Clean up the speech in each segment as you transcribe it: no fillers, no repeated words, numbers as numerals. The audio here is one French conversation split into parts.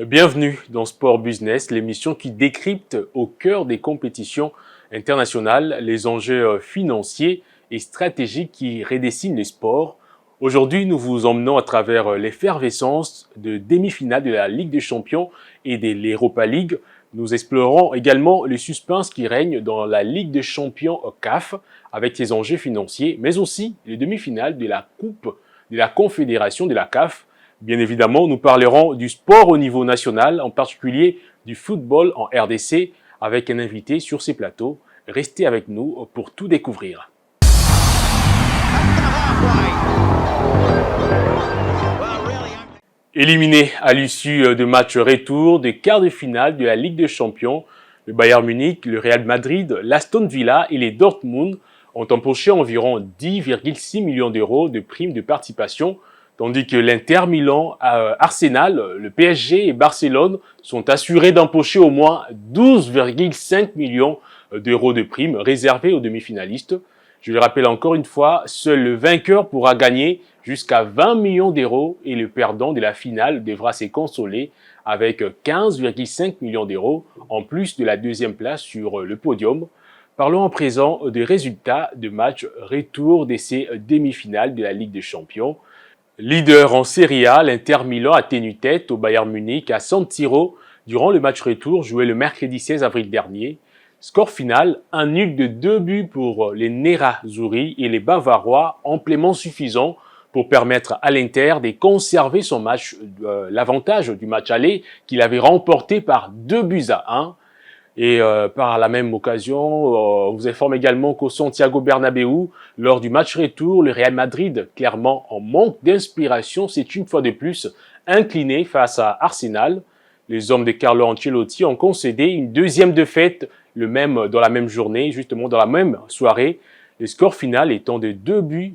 Bienvenue dans Sport Business, l'émission qui décrypte au cœur des compétitions internationales les enjeux financiers et stratégiques qui redessinent les sports. Aujourd'hui, nous vous emmenons à travers l'effervescence de demi-finales de la Ligue des Champions et de l'Europa League. Nous explorerons également le suspense qui règne dans la Ligue des Champions CAF avec ses enjeux financiers, mais aussi les demi-finales de la Coupe de la Confédération de la CAF. Bien évidemment, nous parlerons du sport au niveau national, en particulier du football en RDC, avec un invité sur ces plateaux. Restez avec nous pour tout découvrir. Éliminé à l'issue de matchs retour des quarts de finale de la Ligue des Champions, le Bayern Munich, le Real Madrid, l'Aston Villa et les Dortmund ont empoché environ 10,6 millions d'euros de primes de participation, tandis que l'Inter Milan, Arsenal, le PSG et Barcelone sont assurés d'empocher au moins 12,5 millions d'euros de primes réservées aux demi-finalistes. Je le rappelle encore une fois, seul le vainqueur pourra gagner jusqu'à 20 millions d'euros et le perdant de la finale devra se consoler avec 15,5 millions d'euros en plus de la deuxième place sur le podium. Parlons à présent des résultats de matchs retour de ces demi-finales de la Ligue des Champions. Leader en Serie A, l'Inter Milan a tenu tête au Bayern Munich à San Siro durant le match retour joué le mercredi 16 avril dernier. Score final, un nul de 2 buts pour les Nerazzurri et les Bavarois, amplement suffisant pour permettre à l'Inter de conserver son match, l'avantage du match aller qu'il avait remporté par 2-1. Et par la même occasion, on vous informe également qu'au Santiago Bernabéu, lors du match retour, le Real Madrid, clairement en manque d'inspiration, s'est une fois de plus incliné face à Arsenal. Les hommes de Carlo Ancelotti ont concédé une deuxième défaite dans la même journée, justement dans la même soirée. Le score final étant de 2-1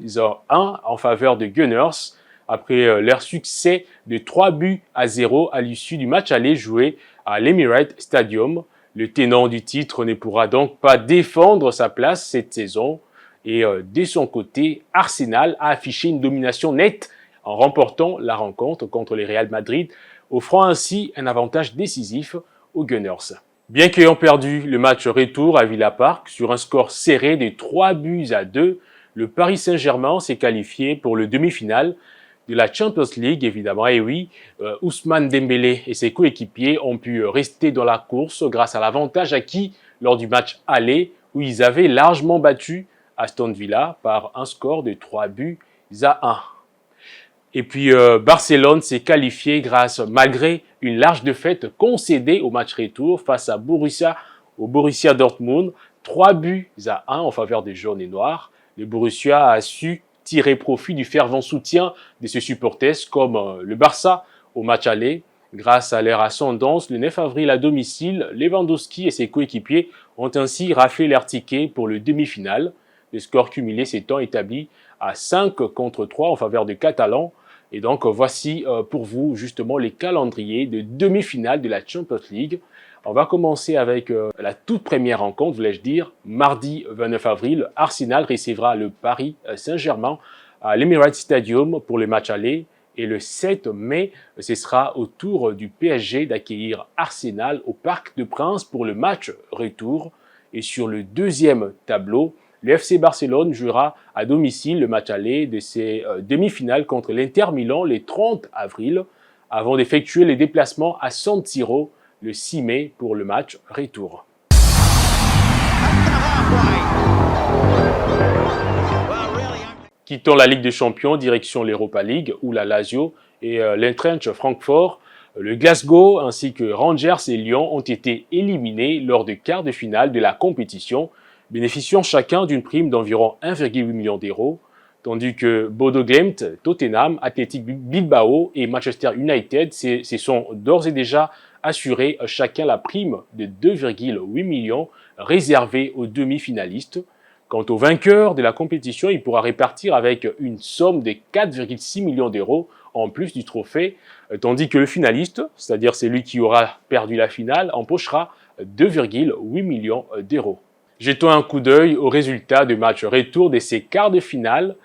en faveur de Gunners, après leur succès de 3-0 à l'issue du match aller joué à l'Emirates Stadium. Le tenant du titre ne pourra donc pas défendre sa place cette saison. Et de son côté, Arsenal a affiché une domination nette en remportant la rencontre contre le Real Madrid, offrant ainsi un avantage décisif aux Gunners. Bien qu'ayant perdu le match retour à Villa Park sur un score serré de 3-2, le Paris Saint-Germain s'est qualifié pour le demi-finale de la Champions League, évidemment. Et oui, Ousmane Dembélé et ses coéquipiers ont pu rester dans la course grâce à l'avantage acquis lors du match aller, où ils avaient largement battu Aston Villa par un score de 3-1. Et puis Barcelone s'est qualifié malgré une large défaite concédée au match retour face au Borussia Dortmund, 3-1 en faveur des jaunes et noirs. Le Borussia a su tirer profit du fervent soutien de ses supporters comme le Barça au match aller. Grâce à leur ascendance, le 9 avril à domicile, Lewandowski et ses coéquipiers ont ainsi raflé leur ticket pour le demi-finale. Le score cumulé s'étant établi à 5-3 en faveur des Catalans. Et donc voici pour vous justement les calendriers de demi-finale de la Champions League. On va commencer avec la toute première rencontre, voulais-je dire. Mardi 29 avril, Arsenal recevra le Paris Saint-Germain à l'Emirates Stadium pour le match aller. Et le 7 mai, ce sera au tour du PSG d'accueillir Arsenal au Parc des Princes pour le match retour. Et sur le deuxième tableau, le FC Barcelone jouera à domicile le match aller de ses demi-finales contre l'Inter Milan le 30 avril, avant d'effectuer les déplacements à San Siro le 6 mai pour le match retour. Quittons la Ligue des Champions, direction l'Europa League, où la Lazio et l'Eintracht Francfort, le Glasgow ainsi que Rangers et Lyon ont été éliminés lors des quarts de finale de la compétition, bénéficiant chacun d'une prime d'environ 1,8 million d'euros, tandis que Bodo Glimt, Tottenham, Athletic Bilbao et Manchester United se sont d'ores et déjà assurés chacun la prime de 2,8 millions réservée aux demi-finalistes. Quant au vainqueur de la compétition, il pourra répartir avec une somme de 4,6 millions d'euros en plus du trophée, tandis que le finaliste, c'est-à-dire celui qui aura perdu la finale, empochera 2,8 millions d'euros. Jetons un coup d'œil aux résultats du match retour de ces quarts de finale.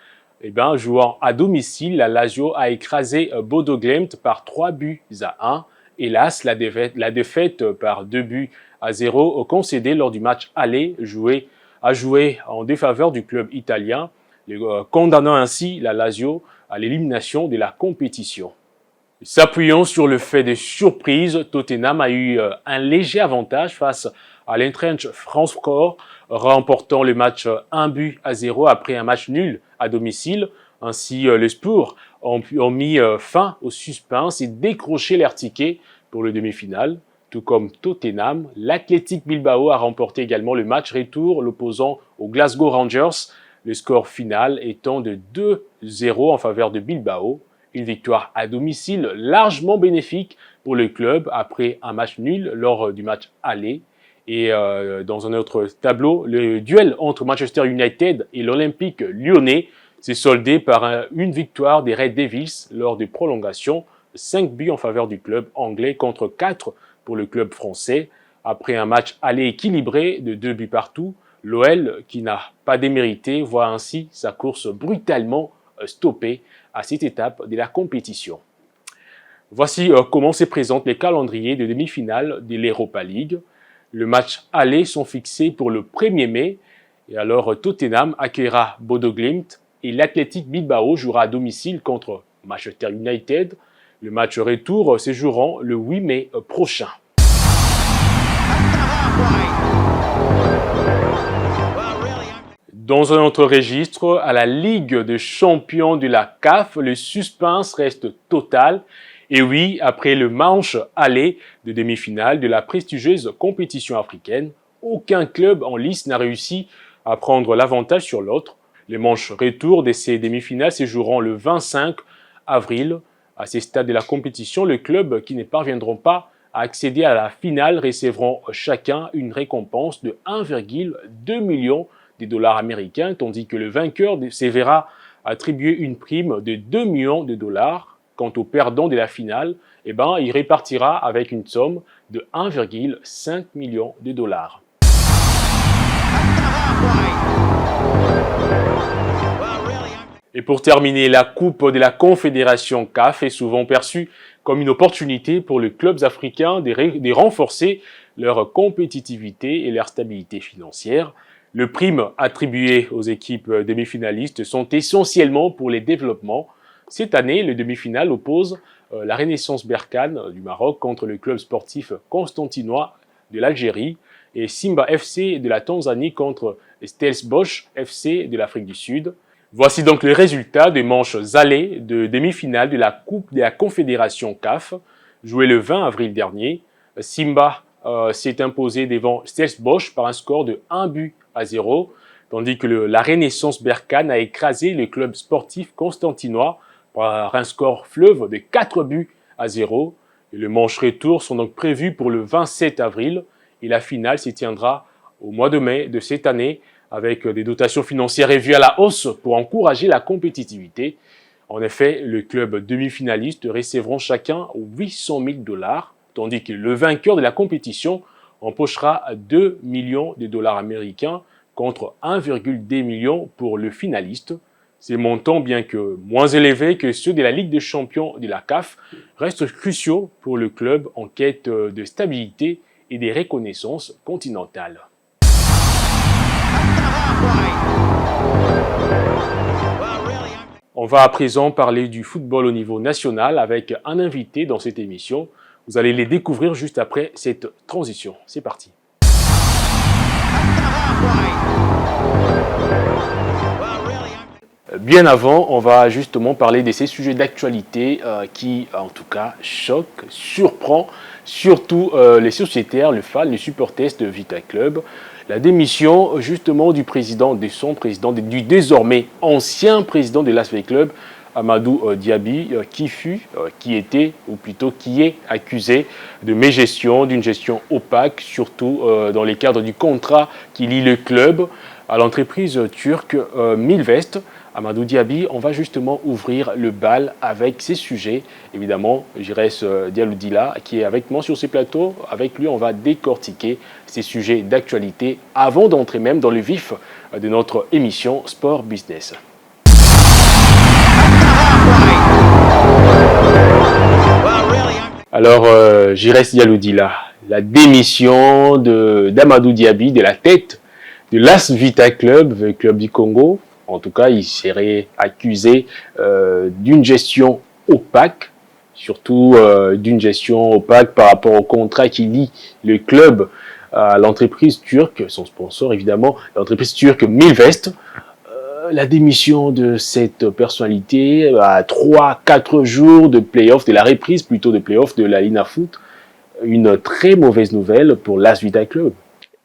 Jouant à domicile, la Lazio a écrasé Bodo Glimt par 3-1 Hélas, la défaite par 2-0 concédée lors du match aller a joué en défaveur du club italien, condamnant ainsi la Lazio à l'élimination de la compétition. S'appuyant sur le fait de surprise, Tottenham a eu un léger avantage face à l'Eintracht Francfort, remportant le match 1-0 après un match nul à domicile. Ainsi, les Spurs ont mis fin au suspense et décroché leur ticket pour le demi-finale. Tout comme Tottenham, l'Athletic Bilbao a remporté également le match retour, l'opposant aux Glasgow Rangers, le score final étant de 2-0 en faveur de Bilbao. Une victoire à domicile largement bénéfique pour le club après un match nul lors du match aller. Et dans un autre tableau, le duel entre Manchester United et l'Olympique lyonnais s'est soldé par une victoire des Red Devils lors des prolongations, 5 buts en faveur du club anglais contre 4 pour le club français. Après un match aller équilibré de 2 buts partout, l'OL, qui n'a pas démérité, voit ainsi sa course brutalement stoppée à cette étape de la compétition. Voici comment se présentent les calendriers de demi-finale de l'Europa League. Le match aller sont fixés pour le 1er mai. Et alors Tottenham accueillera Bodo Glimt et l'Athletic Bilbao jouera à domicile contre Manchester United. Le match retour se jouera le 8 mai prochain. Dans un autre registre, à la Ligue des champions de la CAF, le suspense reste total. Et oui, après le manche aller de demi-finale de la prestigieuse compétition africaine, aucun club en lice n'a réussi à prendre l'avantage sur l'autre. Les manches retour de ces demi-finales se joueront le 25 avril. À ces stades de la compétition, les clubs qui ne parviendront pas à accéder à la finale recevront chacun une récompense de 1,2 million de dollars américains, tandis que le vainqueur se verra attribuer une prime de 2 millions de dollars. Quant au perdant de la finale, il répartira avec une somme de 1,5 million de dollars. Et pour terminer, la Coupe de la Confédération CAF est souvent perçue comme une opportunité pour les clubs africains de renforcer leur compétitivité et leur stabilité financière. Les primes attribuées aux équipes demi-finalistes sont essentiellement pour les développements. Cette année, le demi-finale oppose la Renaissance Berkane du Maroc contre le club sportif constantinois de l'Algérie et Simba FC de la Tanzanie contre Stellenbosch FC de l'Afrique du Sud. Voici donc les résultats des manches allées de demi-finale de la Coupe de la Confédération CAF, jouée le 20 avril dernier. Simba s'est imposé devant Stellenbosch par un score de 1-0, tandis que la Renaissance Berkane a écrasé le club sportif constantinois par un score fleuve de 4-0. Et les manches retour sont donc prévues pour le 27 avril et la finale s'y tiendra au mois de mai de cette année avec des dotations financières revues à la hausse pour encourager la compétitivité. En effet, les clubs demi-finalistes recevront chacun 800 000 dollars, tandis que le vainqueur de la compétition empochera 2 millions de dollars américains contre 1,2 million pour le finaliste. Ces montants, bien que moins élevés que ceux de la Ligue des champions de la CAF, restent cruciaux pour le club en quête de stabilité et des reconnaissances continentales. On va à présent parler du football au niveau national avec un invité dans cette émission. Vous allez les découvrir juste après cette transition. C'est parti. Bien avant, on va justement parler de ces sujets d'actualité qui, en tout cas, choquent, surprend, surtout les sociétaires, les fans, les supporters de Vita Club. La démission justement du président, du désormais ancien président de l'Asvel Club, Amadou Diaby, qui est accusé de mégestion, d'une gestion opaque, surtout dans les cadres du contrat qui lie le club à l'entreprise turque Milvest. Amadou Diaby, on va justement ouvrir le bal avec ces sujets. Évidemment, Girès Dialoudila qui est avec moi sur ces plateaux. Avec lui, on va décortiquer ces sujets d'actualité avant d'entrer même dans le vif de notre émission Sport Business. Alors, Giresse Dialoudila, la démission d'Amadou Diaby de la tête de l'As Vita Club, le club du Congo. En tout cas, il serait accusé d'une gestion opaque, surtout d'une gestion opaque par rapport au contrat qui lie le club à l'entreprise turque, son sponsor évidemment, l'entreprise turque Milvest. La démission de cette personnalité à 3-4 jours de play-off, de la reprise plutôt de play-off de la Lina Foot, une très mauvaise nouvelle pour l'As Vita Club.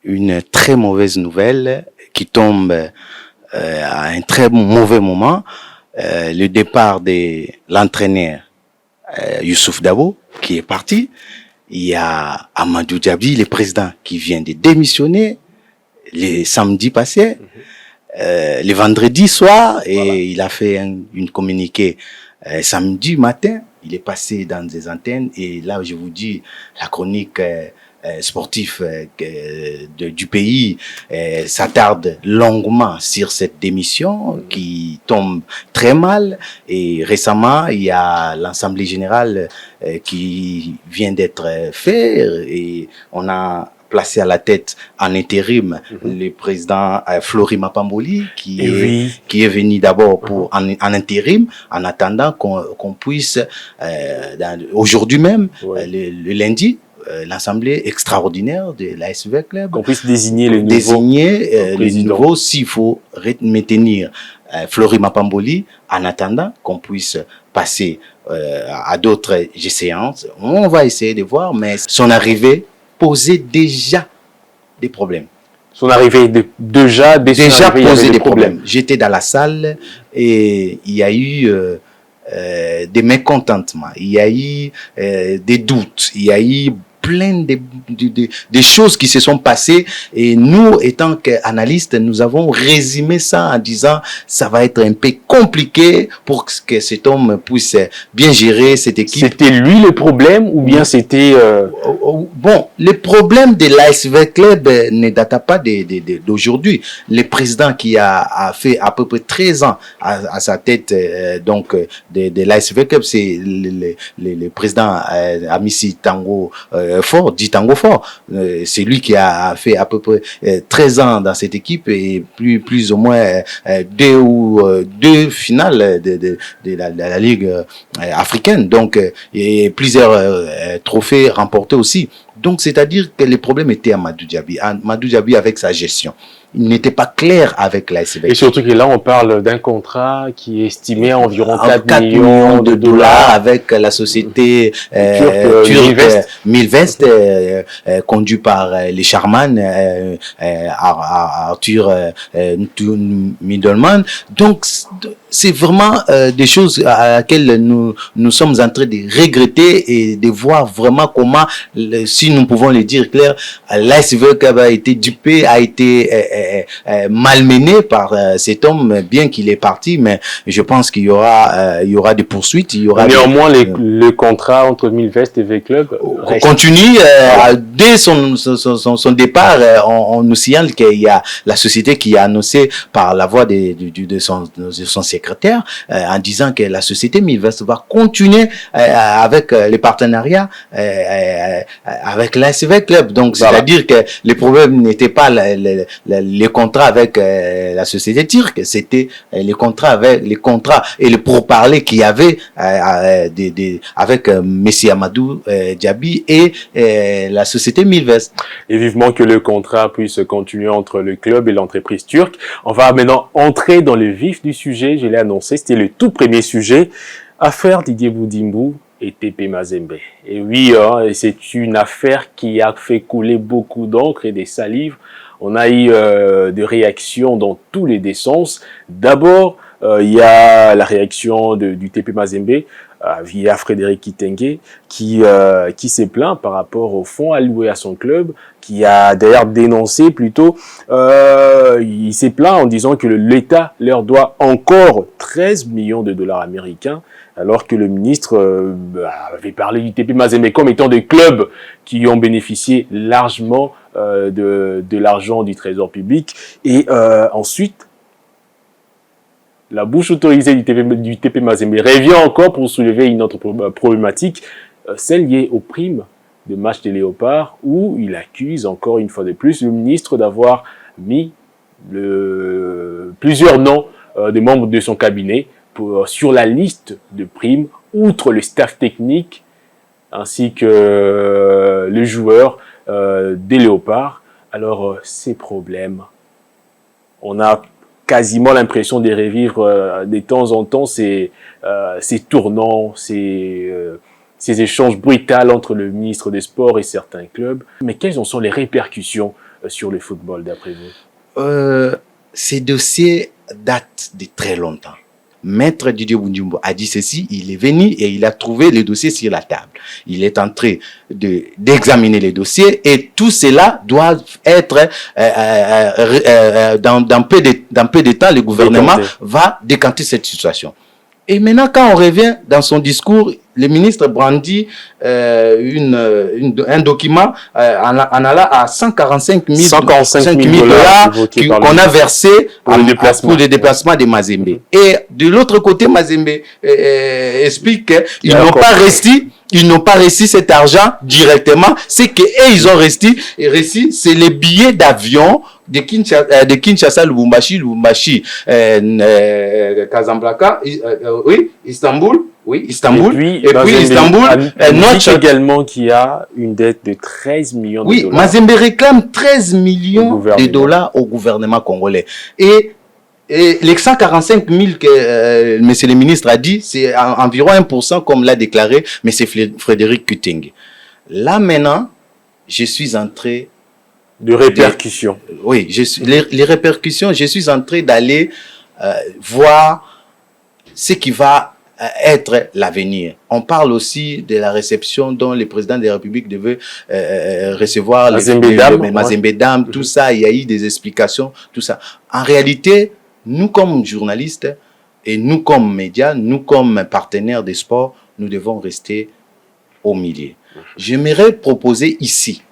Une très mauvaise nouvelle qui tombe à un très mauvais moment. Le départ de l'entraîneur Youssouf Dabo qui est parti. Il y a Amadou Diaby, le président, qui vient de démissionner le samedi passé. Le vendredi soir, et voilà. Il a fait une communiqué samedi matin. Il est passé dans des antennes et là, je vous dis, la chronique sportive du pays s'attarde longuement sur cette démission qui tombe très mal. Et récemment, il y a l'Assemblée générale qui vient d'être fait et on a placé à la tête en intérim le président Flori Mapamboli qui est venu d'abord pour en intérim en attendant qu'on puisse aujourd'hui même le lundi l'assemblée extraordinaire de l'ASV Club qu'on puisse désigner le nouveau s'il faut maintenir Flori Mapamboli en attendant qu'on puisse passer à d'autres séances. On va essayer de voir, mais son arrivée posait déjà des problèmes. Son arrivée déjà posé des problèmes. J'étais dans la salle et il y a eu des mécontentements, il y a eu des doutes, il y a eu plein de choses qui se sont passées et nous, étant qu'analystes, nous avons résumé ça en disant ça va être un peu compliqué pour que cet homme puisse bien gérer cette équipe. C'était lui le problème ou bien c'était... Bon, le problème de l'ASV Club ne date pas d'aujourd'hui. Le président qui a fait à peu près 13 ans à sa tête donc de l'ASV Club, c'est le président Amissi Tango Fort, dit Tango Fort. C'est lui qui a fait à peu près 13 ans dans cette équipe et plus ou moins deux finales de la Ligue africaine. Donc, et plusieurs trophées remportés aussi. Donc, c'est-à-dire que le problème était à Amadou Diaby. Amadou Diaby avec sa gestion. Il n'était pas clair avec la SVK. Et surtout que là, on parle d'un contrat qui est estimé à environ 4 millions de dollars avec la société turque Milvest, conduite par les Charman, Arthur Middleman. Donc, c'est vraiment des choses à laquelle nous sommes en train de regretter et de voir vraiment comment, si nous pouvons le dire clair, l'ASVK a été dupé, a été malmené par cet homme, bien qu'il est parti, mais je pense qu'il y aura des poursuites. Il y aura néanmoins le contrat entre Milvest et V-Club continue. Dès son départ, on nous signale qu'il y a la société qui a annoncé par la voix de son secrétaire en disant que la société Milvest va continuer avec les partenariats avec l'ASV Club. Donc, c'est-à-dire que le problème n'était pas les contrats avec la société turque, c'était les contrats et le pourparlers qu'il y avait avec Messi Amadou Diaby et la société Milvest. Et vivement que le contrat puisse continuer entre le club et l'entreprise turque. On va maintenant entrer dans le vif du sujet. Je l'ai annoncé, c'était le tout premier sujet. Affaire Didier Boudimbo et TP Mazembe. Et oui, c'est une affaire qui a fait couler beaucoup d'encre et des salives. On a eu des réactions dans tous les sens. D'abord, il y a la réaction du TP Mazembe via Frédéric Kitenge qui s'est plaint par rapport au fonds alloué à son club, qui a d'ailleurs dénoncé plutôt, il s'est plaint en disant que l'État leur doit encore 13 millions de dollars américains, alors que le ministre avait parlé du TP Mazembe comme étant des clubs qui ont bénéficié largement de l'argent du trésor public. Et ensuite, la bouche autorisée du TP Mazembe revient encore pour soulever une autre problématique. celle liée aux primes de match des Léopards, où il accuse encore une fois de plus le ministre d'avoir mis plusieurs noms de membres de son cabinet sur la liste de primes, outre le staff technique ainsi que les joueurs des Léopards. Alors, ces problèmes, on a quasiment l'impression de revivre de temps en temps ces tournants, ces échanges brutaux entre le ministre des Sports et certains clubs. Mais quelles en sont les répercussions sur le football, d'après vous? Ces dossiers datent de très longtemps. Maître Didier Bundimbo a dit ceci, il est venu et il a trouvé le dossier sur la table. Il est en train d'examiner les dossiers et tout cela doit être, dans peu de temps, le gouvernement va décanter cette situation. Et maintenant, quand on revient dans son discours, le ministre brandit un document en allant à 145 000 dollars qu'on a versé pour le déplacement de Mazembe. Et de l'autre côté, Mazembe explique qu'ils n'ont pas reçu. Ils n'ont pas reçu cet argent directement. C'est qu'eux, ils ont reçu, c'est les billets d'avion de Kinshasa, Lubumbashi, Casablanca, Istanbul. Et puis Istanbul, notre également qui a une dette de 13 millions de dollars. Mazembe réclame 13 millions de dollars au gouvernement congolais. Et les 145 000 que M. le ministre a dit, c'est environ 1%, comme l'a déclaré M. Frédéric Kuting. Là, maintenant, je suis entré... De répercussions. Oui, les répercussions, je suis en train d'aller voir ce qui va être l'avenir. On parle aussi de la réception dont le président de la République devait recevoir Mazembe Dam, tout ça, il y a eu des explications, tout ça. En réalité, nous comme journalistes et nous comme médias, nous comme partenaires des sports, nous devons rester au milieu. J'aimerais proposer ici,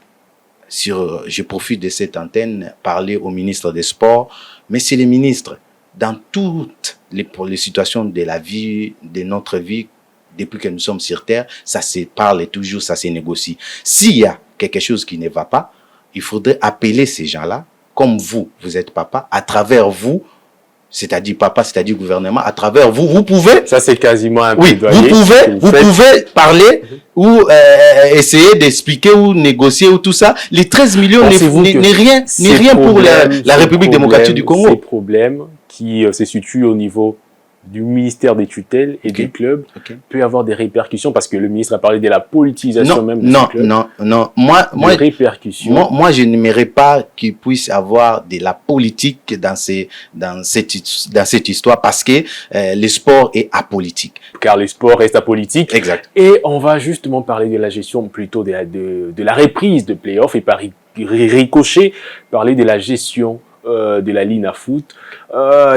je profite de cette antenne, parler au ministre des Sports. Monsieur le ministre, dans toutes les situations de la vie, de notre vie, depuis que nous sommes sur Terre, ça se parle toujours, ça se négocie. S'il y a quelque chose qui ne va pas, il faudrait appeler ces gens-là, comme vous êtes papa, à travers vous, c'est-à-dire papa, c'est-à-dire gouvernement, à travers vous, vous pouvez... Ça, c'est quasiment un plaidoyer. Vous pouvez parler ou essayer d'expliquer ou négocier ou tout ça. Les 13 millions n'est rien pour la République démocratique du Congo. Ces problèmes qui se situent au niveau du ministère des tutelles et des clubs peut avoir des répercussions parce que le ministre a parlé de la politisation même de ce club. Non. Moi, je n'aimerais pas qu'il puisse avoir de la politique dans cette histoire parce que le sport est apolitique. Car le sport reste apolitique. Exact. Et on va justement parler de la gestion plutôt de la reprise de play-off et par ricochet parler de la gestion de la Lina Foot,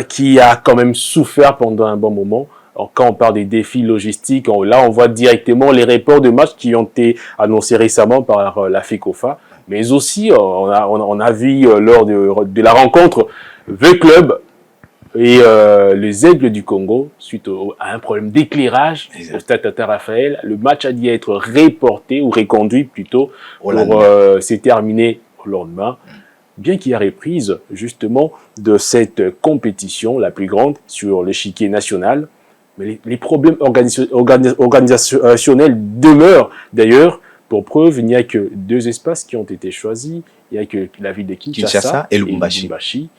qui a quand même souffert pendant un bon moment. Alors, quand on parle des défis logistiques, là on voit directement les reports de matchs qui ont été annoncés récemment par la FECOFA, mais aussi on a vu lors de la rencontre The Club et les Aigles du Congo, suite à un problème d'éclairage au stade Tata Raphaël, le match a dû être reporté ou reconduit plutôt pour se terminer au lendemain. Bien qu'il y ait reprise justement de cette compétition la plus grande sur l'échiquier national, mais les problèmes organisationnels demeurent. D'ailleurs, pour preuve, il n'y a que 2 espaces qui ont été choisis. Il n'y a que la ville de Kinshasa et Lubumbashi.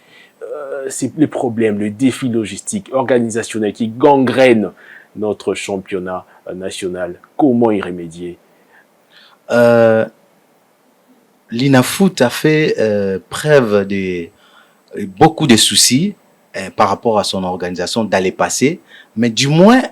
C'est les problèmes, le défi logistique, organisationnel qui gangrène notre championnat national. Comment y remédier? L'INAFOOT a fait preuve de beaucoup de soucis par rapport à son organisation dans le passé, mais du moins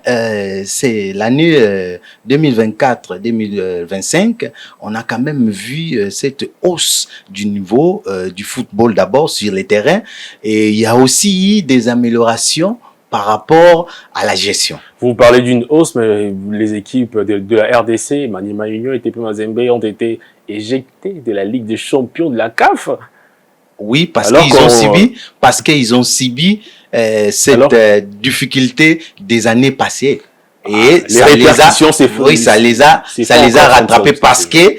c'est l'année 2024-2025, on a quand même vu cette hausse du niveau du football d'abord sur les terrains, et il y a aussi eu des améliorations par rapport à la gestion. Vous parlez d'une hausse, mais les équipes de la RDC, Maniema Union et TP Mazembe ont été éjectées de la Ligue des Champions de la CAF. Oui, parce qu'ils ont subi cette difficulté des années passées. Et les répercussions, ça les a rattrapés parce que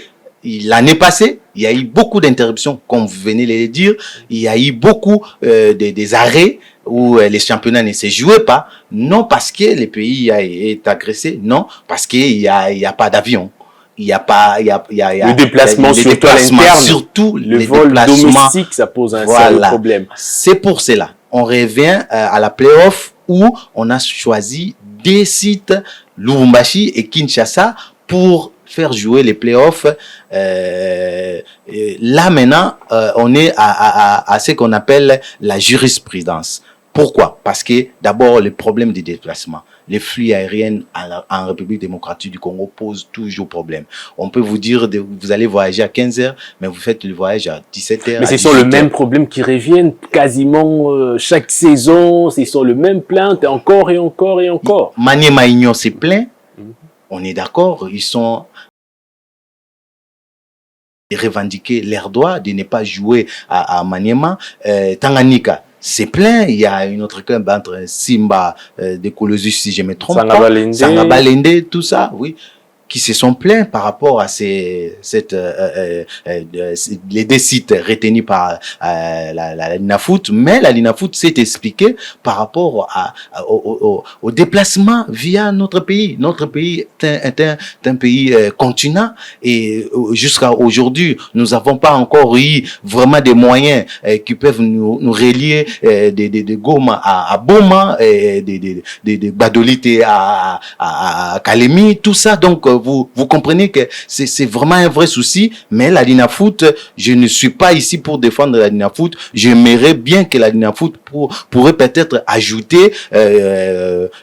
l'année passée, il y a eu beaucoup d'interruptions, comme vous venez de le dire. Il y a eu beaucoup des arrêts où les championnats ne se jouaient pas. Non parce que le pays est agressé, non parce qu'il y a pas d'avion. Il y a pas, le déplacement, surtout le vol domestique, ça pose un sérieux problème. C'est pour cela, on revient à la play-off où on a choisi des sites, Lubumbashi et Kinshasa, pour faire jouer les playoffs. Là maintenant, on est à ce qu'on appelle la jurisprudence. Pourquoi? Parce que d'abord, le problème des déplacements, les flux aériens en République démocratique du Congo posent toujours problème. On peut vous dire, vous allez voyager à 15h, mais vous faites le voyage à 17h. Mais c'est sur le même problème qui reviennent quasiment chaque saison. C'est sur le même plainte, encore et encore et encore. Maniema Union s'est plaint. On est d'accord, ils sont revendiquer leurs droits de ne pas jouer à Maniema. Tanganyika c'est plein, il y a une autre club entre Simba de Colosus, si je me trompe pas, Sangabalende, tout ça, oui, qui se sont plaints par rapport à les deux sites retenus par la Linafoot, mais la Linafoot s'est expliquée par rapport au déplacement via notre pays. Notre pays est un pays continent et jusqu'à aujourd'hui, nous n'avons pas encore eu vraiment des moyens qui peuvent nous relier de Goma à Boma, de Badolite à Kalemi, tout ça. Donc, vous comprenez que c'est vraiment un vrai souci, mais la Linafoot, je ne suis pas ici pour défendre la Linafoot. J'aimerais bien que la Linafoot pourrait peut-être ajouter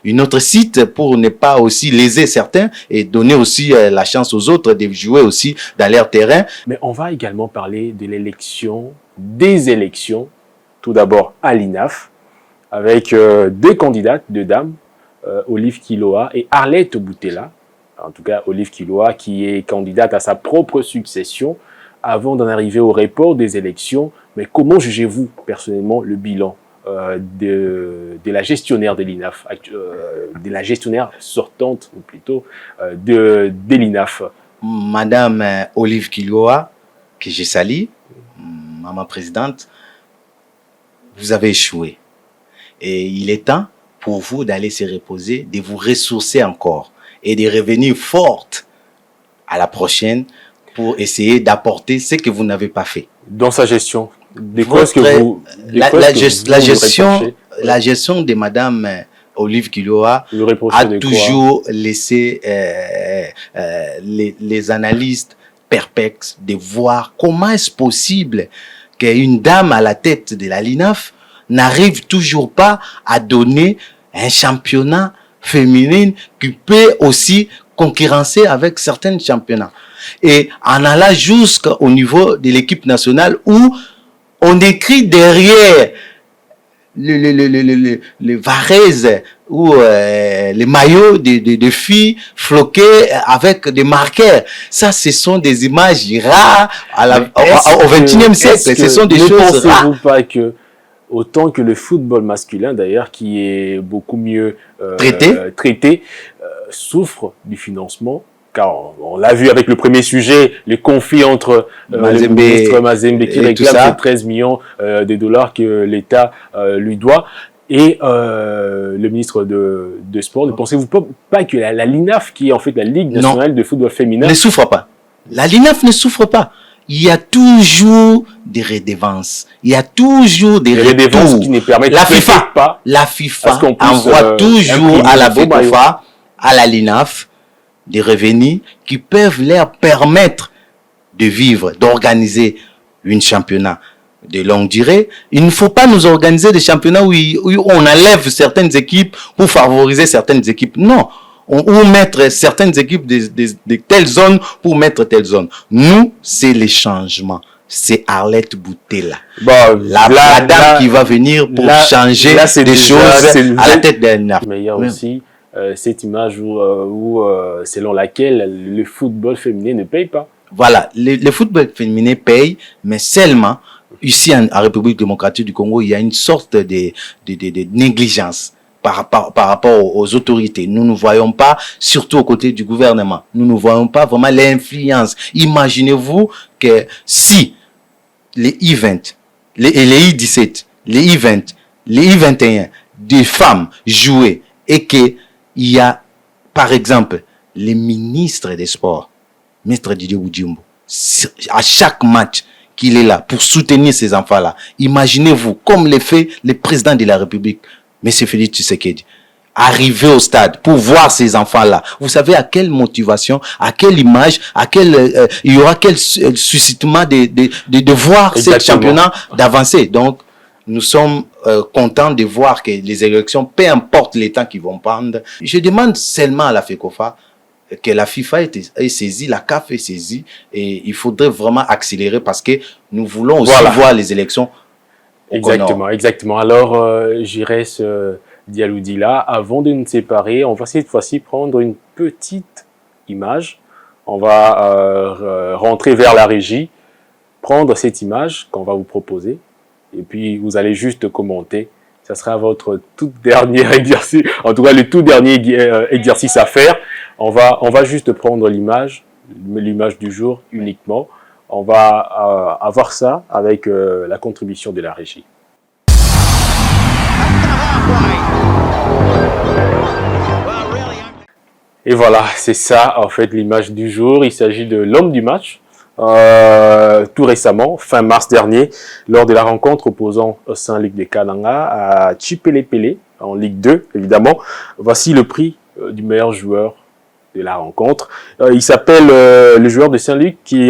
une autre site pour ne pas aussi léser certains et donner aussi la chance aux autres de jouer aussi dans leur terrain. Mais on va également parler de l'élection, des élections, tout d'abord à l'INAF, avec deux candidates, deux dames, Olive Kiloa et Arlette Boutella. En tout cas, Olive Kiloa, qui est candidate à sa propre succession avant d'en arriver au report des élections. Mais comment jugez-vous personnellement le bilan de la gestionnaire de l'INAF, de la gestionnaire sortante, ou plutôt de l'INAF? Madame Olive Kiloa, que je salue, maman présidente, vous avez échoué. Et il est temps pour vous d'aller se reposer, de vous ressourcer encore et de revenir forte à la prochaine pour essayer d'apporter ce que vous n'avez pas fait. Dans sa gestion, de quoi est-ce que vous... La gestion de Madame Olive Kiloa a toujours laissé les analystes perplexes de voir comment est-ce possible qu'une dame à la tête de la LINAF n'arrive toujours pas à donner un championnat féminin qui peut aussi concurrencer avec certains championnats. Et en allant jusqu'au niveau de l'équipe nationale où on écrit derrière les varaises ou les maillots de filles floqués avec des marqueurs. Ça, ce sont des images rares au XXIe siècle. Ce sont des choses rares. Ne pensez-vous pas que autant que le football masculin, d'ailleurs, qui est beaucoup mieux traité souffre du financement, car on l'a vu avec le premier sujet, les conflits entre le ministre Mazembe qui réclame 13 millions de dollars que l'État lui doit, et le ministre de Sport. Ne pensez-vous pas que la LINAF, qui est en fait la Ligue nationale de football féminin, ne souffre pas? La LINAF ne souffre pas. Il y a toujours des redevances. Il y a toujours des redevances qui ne permettent pas. La FIFA envoie toujours à la FIFA, à la LINAF, des revenus qui peuvent leur permettre de vivre, d'organiser un championnat de longue durée. Il ne faut pas nous organiser des championnats où on enlève certaines équipes pour favoriser certaines équipes. Non. Ou mettre certaines équipes de telle zone pour mettre telle zone. Nous, c'est les changements. C'est Arlette Boutella. La dame qui va venir pour changer des choses à la tête d'un arbre. Mais il y a aussi cette image où selon laquelle le football féminin ne paye pas. Voilà, le football féminin paye, mais seulement ici en République démocratique du Congo, il y a une sorte de négligence. par rapport aux autorités. Nous ne voyons pas, surtout aux côtés du gouvernement, nous ne voyons pas vraiment l'influence. Imaginez-vous que si les I-20, les I-17, les I-20, les I-21, des femmes jouaient et qu'il y a, par exemple, les ministres des Sports, Maître Didier Boudjimbo, à chaque match qu'il est là pour soutenir ces enfants-là. Imaginez-vous, comme le fait le président de la République, M. Félix Tshisekedi, arriver au stade pour voir ces enfants-là. Vous savez à quelle motivation, à quelle image, il y aura quel suscitement de voir ce championnat d'avancer. Donc, nous sommes contents de voir que les élections, peu importe les temps qu'ils vont prendre, je demande seulement à la FECOFA que la FIFA est saisie, la CAF est saisie, et il faudrait vraiment accélérer parce que nous voulons aussi voir les élections. Exactement. Alors, j'irai Dialoudi là. Avant de nous séparer, on va cette fois-ci prendre une petite image. On va rentrer vers la régie, prendre cette image qu'on va vous proposer, et puis vous allez juste commenter. Ça sera votre tout dernier exercice, en tout cas le tout dernier exercice à faire. On va juste prendre l'image du jour uniquement. On va avoir ça avec la contribution de la régie. Et voilà, c'est ça en fait l'image du jour. Il s'agit de l'homme du match. Tout récemment, fin mars dernier, lors de la rencontre opposant Saint-Luc de Kananga à Tchipelepele en Ligue 2, évidemment. Voici le prix du meilleur joueur de la rencontre. Il s'appelle, le joueur de Saint-Luc qui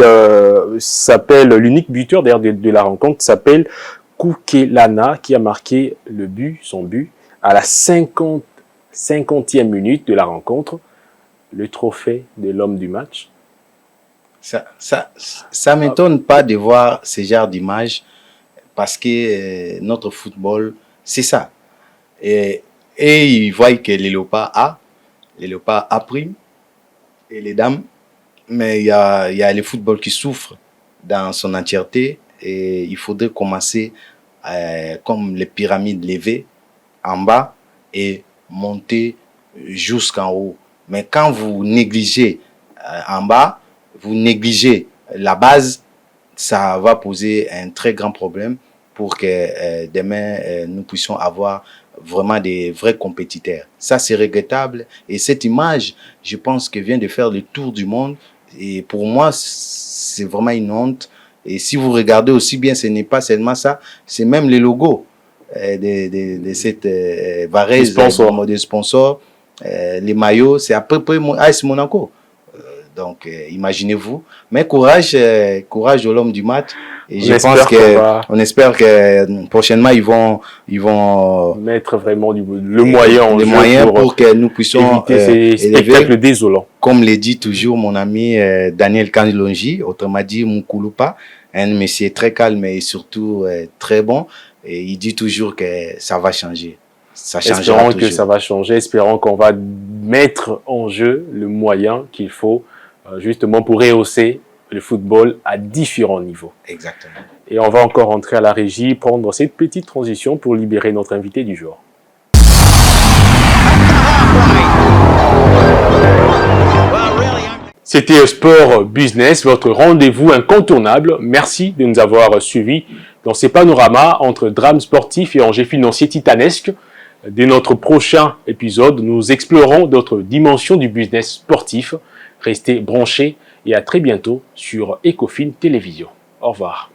s'appelle, l'unique buteur d'ailleurs de la rencontre s'appelle Koukelana, qui a marqué son but à la 50e minute de la rencontre. Le trophée de l'homme du match. Ça m'étonne pas de voir ce genre d'image parce que notre football, c'est ça. Et ils voient que les léopards A prime et les dames, mais il y a le football qui souffre dans son entièreté et il faudrait commencer comme les pyramides levées en bas et monter jusqu'en haut. Mais quand vous négligez en bas, vous négligez la base, ça va poser un très grand problème pour que demain, nous puissions avoir vraiment des vrais compétiteurs. Ça, c'est regrettable. Et cette image, je pense que vient de faire le tour du monde. Et pour moi, c'est vraiment une honte. Et si vous regardez aussi bien, ce n'est pas seulement ça, c'est même les logos de cette Varese, des sponsors. Les maillots, c'est à peu près AS Monaco. Donc, imaginez-vous. Mais courage de l'homme du match. Et on espère que prochainement, ils vont mettre vraiment le moyen en jeu pour que nous puissions éviter ces spectacles désolants. Comme le dit toujours mon ami Daniel Kanlonji, autrement dit Mukulupa, un monsieur très calme et surtout très bon. Et il dit toujours que ça va changer. Espérons que ça va changer, espérons qu'on va mettre en jeu le moyen qu'il faut justement pour rehausser le football à différents niveaux. Exactement. Et on va encore rentrer à la régie, prendre cette petite transition pour libérer notre invité du jour. C'était Sport Business, votre rendez-vous incontournable. Merci de nous avoir suivis dans ces panoramas entre drames sportifs et enjeux financiers titanesques. Dès notre prochain épisode, nous explorerons d'autres dimensions du business sportif. Restez branchés et à très bientôt sur Ecofin Télévision. Au revoir.